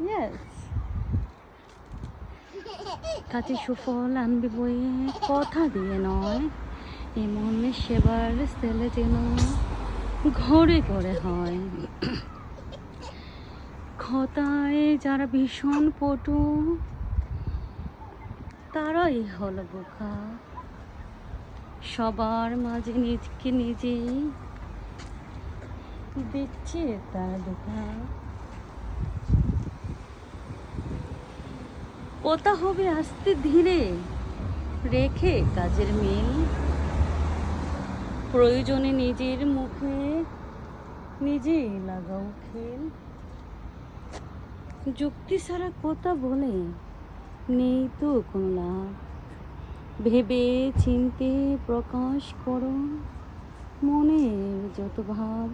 Yes, কাজে সুফল আনবে বয়ে কথা দিয়ে নয়, এমন সেবার ছেলে যেন ঘরে ঘরে হয়। ক্ষতায় যারা ভীষণ পটু তারাই হলো বোকা, সবার মাঝে নিজকে নিজেই দিচ্ছে তারা ধোঁকা। কথা হবে আস্তে ধীরে, রেখে কাজের মিল, প্রয়োজনে নিজের মুখে নিজেই লাগাও খেল। যুক্তি ছাড়া কথা বলে নেই তো কোনো লাভ, ভেবে চিনতে প্রকাশ করো মনের যত ভাব,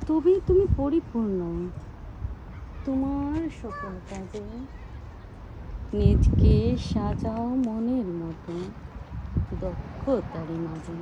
তবেই তুমি পরিপূর্ণ তোমার সকল কাজে। নিজকে সাজাও মনের মতো দক্ষতারই মাঝে।